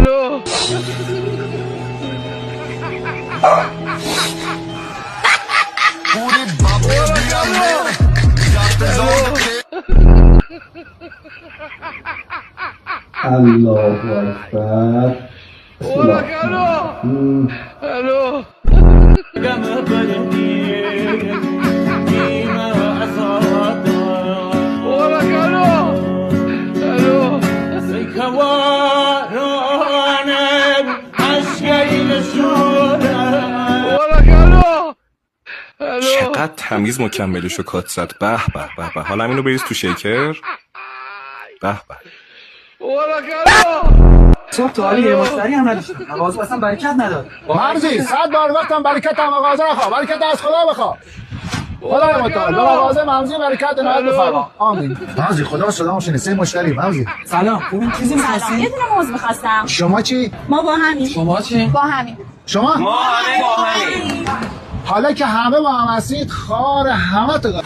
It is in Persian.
الو الله اکبر. الو چقدر تمیز مکملشو کات زد. به به به به. حالا اینو بریز تو شیکر. به به. صبح تو حالی یه مشتری هم نداشتم، مغازه اصلا برکت نداد. مرزی 100 بار گفتم برکت هم مغازه نخواه، برکت از خدا بخواه. خدا متعال به مغازه مرزی برکت عنایت بفرما. آمین. مرزی خدا صدا شنه. سه مشتری. مرزی سلام، خوبین؟ چیزی می‌خواستین؟ یه دونه موز می‌خواستم. شما چی؟ ما با همین. شما چی؟ با همین. شما؟ ما همه با همین. حالا که همه با هم هستید خار همه تو